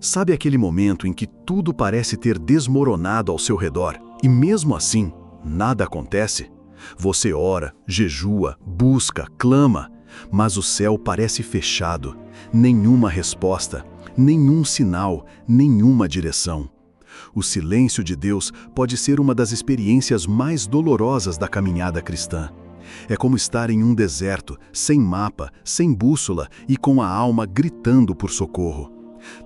Sabe aquele momento em que tudo parece ter desmoronado ao seu redor e mesmo assim, nada acontece? Você ora, jejua, busca, clama, mas o céu parece fechado. Nenhuma resposta, nenhum sinal, nenhuma direção. O silêncio de Deus pode ser uma das experiências mais dolorosas da caminhada cristã. É como estar em um deserto, sem mapa, sem bússola e com a alma gritando por socorro.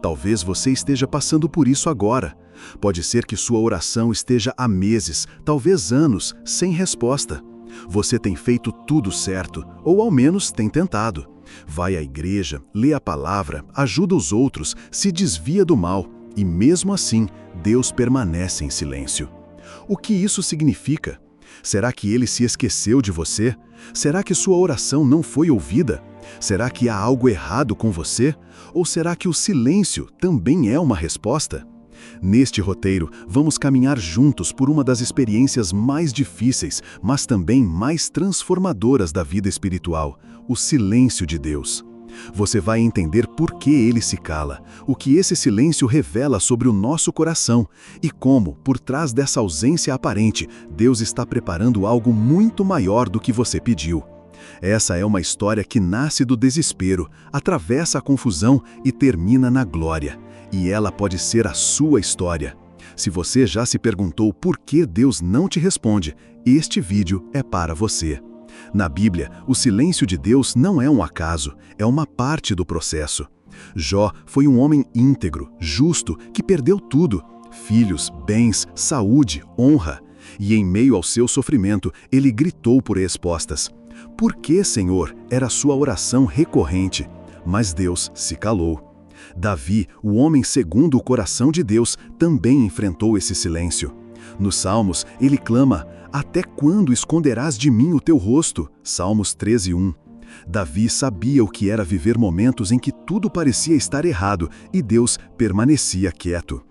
Talvez você esteja passando por isso agora. Pode ser que sua oração esteja há meses, talvez anos, sem resposta. Você tem feito tudo certo, ou ao menos tem tentado. Vai à igreja, lê a palavra, ajuda os outros, se desvia do mal, e mesmo assim, Deus permanece em silêncio. O que isso significa? Será que ele se esqueceu de você? Será que sua oração não foi ouvida? Será que há algo errado com você? Ou será que o silêncio também é uma resposta? Neste roteiro, vamos caminhar juntos por uma das experiências mais difíceis, mas também mais transformadoras da vida espiritual, o silêncio de Deus. Você vai entender por que ele se cala, o que esse silêncio revela sobre o nosso coração e como, por trás dessa ausência aparente, Deus está preparando algo muito maior do que você pediu. Essa é uma história que nasce do desespero, atravessa a confusão e termina na glória. E ela pode ser a sua história. Se você já se perguntou por que Deus não te responde, este vídeo é para você. Na Bíblia, o silêncio de Deus não é um acaso, é uma parte do processo. Jó foi um homem íntegro, justo, que perdeu tudo: filhos, bens, saúde, honra. E em meio ao seu sofrimento, ele gritou por respostas. Por que, Senhor? Era sua oração recorrente. Mas Deus se calou. Davi, o homem segundo o coração de Deus, também enfrentou esse silêncio. Nos Salmos, ele clama: até quando esconderás de mim o teu rosto? Salmos 13:1. Davi sabia o que era viver momentos em que tudo parecia estar errado e Deus permanecia quieto.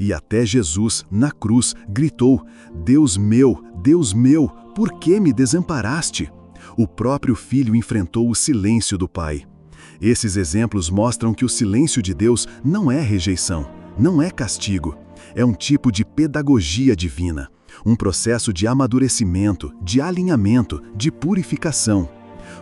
E até Jesus, na cruz, gritou: Deus meu, por que me desamparaste? O próprio filho enfrentou o silêncio do Pai. Esses exemplos mostram que o silêncio de Deus não é rejeição, não é castigo. É um tipo de pedagogia divina, um processo de amadurecimento, de alinhamento, de purificação.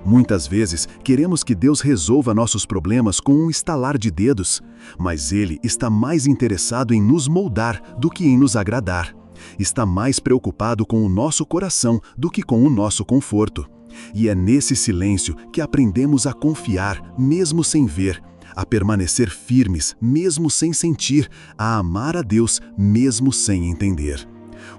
Muitas vezes queremos que Deus resolva nossos problemas com um estalar de dedos, mas Ele está mais interessado em nos moldar do que em nos agradar. Está mais preocupado com o nosso coração do que com o nosso conforto. E é nesse silêncio que aprendemos a confiar, mesmo sem ver, a permanecer firmes, mesmo sem sentir, a amar a Deus, mesmo sem entender.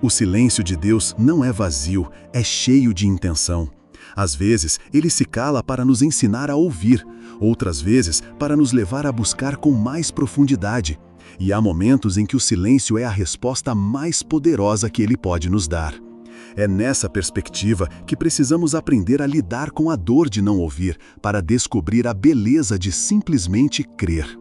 O silêncio de Deus não é vazio, é cheio de intenção. Às vezes, ele se cala para nos ensinar a ouvir, outras vezes, para nos levar a buscar com mais profundidade. E há momentos em que o silêncio é a resposta mais poderosa que ele pode nos dar. É nessa perspectiva que precisamos aprender a lidar com a dor de não ouvir, para descobrir a beleza de simplesmente crer.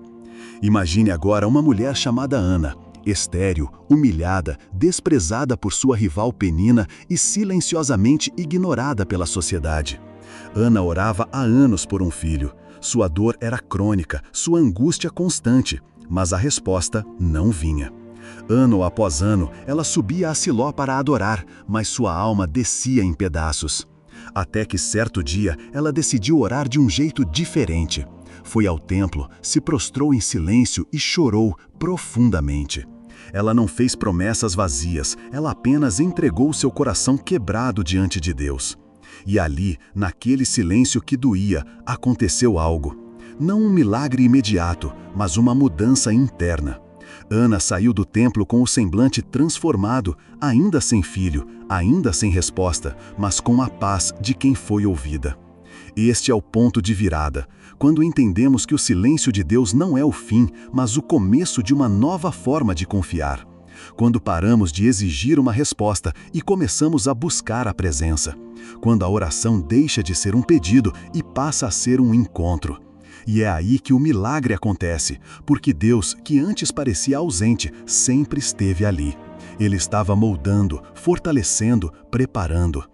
Imagine agora uma mulher chamada Ana, estéril, humilhada, desprezada por sua rival Penina e silenciosamente ignorada pela sociedade. Ana orava há anos por um filho. Sua dor era crônica, sua angústia constante, mas a resposta não vinha. Ano após ano, ela subia a Siló para adorar, mas sua alma descia em pedaços. Até que certo dia, ela decidiu orar de um jeito diferente. Foi ao templo, se prostrou em silêncio e chorou profundamente. Ela não fez promessas vazias, ela apenas entregou seu coração quebrado diante de Deus. E ali, naquele silêncio que doía, aconteceu algo. Não um milagre imediato, mas uma mudança interna. Ana saiu do templo com o semblante transformado, ainda sem filho, ainda sem resposta, mas com a paz de quem foi ouvida. Este é o ponto de virada, quando entendemos que o silêncio de Deus não é o fim, mas o começo de uma nova forma de confiar. Quando paramos de exigir uma resposta e começamos a buscar a presença. Quando a oração deixa de ser um pedido e passa a ser um encontro. E é aí que o milagre acontece, porque Deus, que antes parecia ausente, sempre esteve ali. Ele estava moldando, fortalecendo, preparando.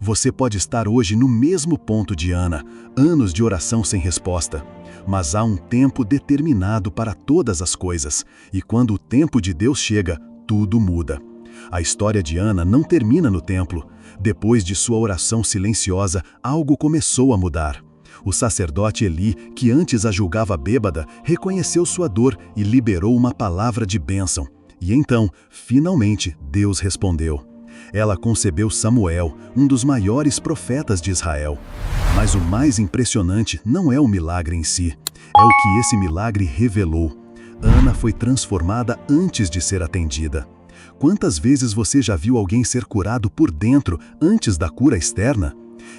Você pode estar hoje no mesmo ponto de Ana, anos de oração sem resposta. Mas há um tempo determinado para todas as coisas, e quando o tempo de Deus chega, tudo muda. A história de Ana não termina no templo. Depois de sua oração silenciosa, algo começou a mudar. O sacerdote Eli, que antes a julgava bêbada, reconheceu sua dor e liberou uma palavra de bênção. E então, finalmente, Deus respondeu. Ela concebeu Samuel, um dos maiores profetas de Israel. Mas o mais impressionante não é o milagre em si, é o que esse milagre revelou. Ana foi transformada antes de ser atendida. Quantas vezes você já viu alguém ser curado por dentro antes da cura externa?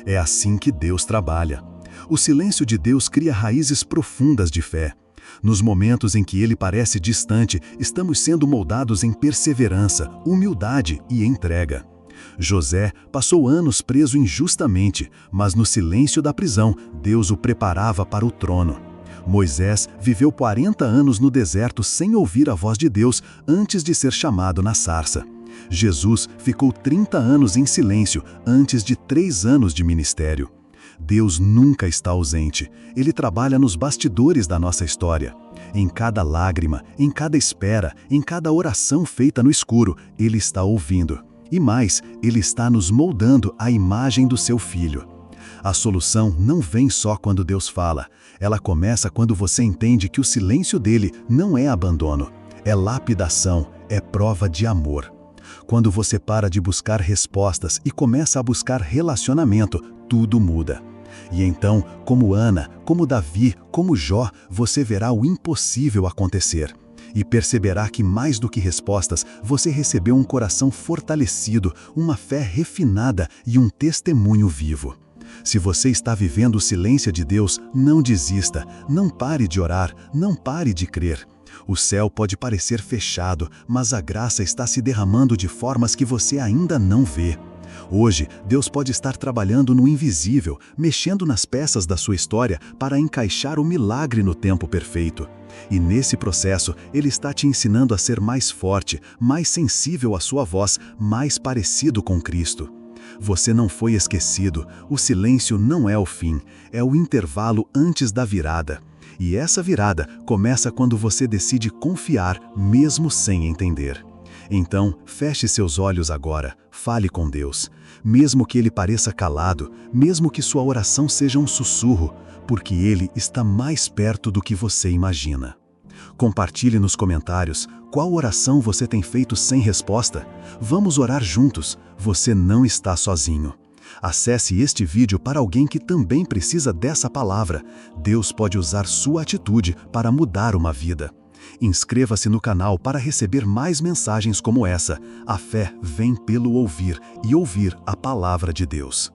É assim que Deus trabalha. O silêncio de Deus cria raízes profundas de fé. Nos momentos em que Ele parece distante, estamos sendo moldados em perseverança, humildade e entrega. José passou anos preso injustamente, mas no silêncio da prisão, Deus o preparava para o trono. Moisés viveu 40 anos no deserto sem ouvir a voz de Deus antes de ser chamado na sarça. Jesus ficou 30 anos em silêncio antes de 3 anos de ministério. Deus nunca está ausente. Ele trabalha nos bastidores da nossa história. Em cada lágrima, em cada espera, em cada oração feita no escuro, Ele está ouvindo. E mais, Ele está nos moldando à imagem do seu Filho. A solução não vem só quando Deus fala. Ela começa quando você entende que o silêncio dele não é abandono, é lapidação, é prova de amor. Quando você para de buscar respostas e começa a buscar relacionamento, tudo muda. E então, como Ana, como Davi, como Jó, você verá o impossível acontecer. E perceberá que mais do que respostas, você recebeu um coração fortalecido, uma fé refinada e um testemunho vivo. Se você está vivendo o silêncio de Deus, não desista, não pare de orar, não pare de crer. O céu pode parecer fechado, mas a graça está se derramando de formas que você ainda não vê. Hoje, Deus pode estar trabalhando no invisível, mexendo nas peças da sua história para encaixar o milagre no tempo perfeito. E nesse processo, Ele está te ensinando a ser mais forte, mais sensível à sua voz, mais parecido com Cristo. Você não foi esquecido, o silêncio não é o fim, é o intervalo antes da virada. E essa virada começa quando você decide confiar, mesmo sem entender. Então, feche seus olhos agora, fale com Deus. Mesmo que Ele pareça calado, mesmo que sua oração seja um sussurro, porque Ele está mais perto do que você imagina. Compartilhe nos comentários qual oração você tem feito sem resposta. Vamos orar juntos, você não está sozinho. Acesse este vídeo para alguém que também precisa dessa palavra. Deus pode usar sua atitude para mudar uma vida. Inscreva-se no canal para receber mais mensagens como essa. A fé vem pelo ouvir e ouvir a palavra de Deus.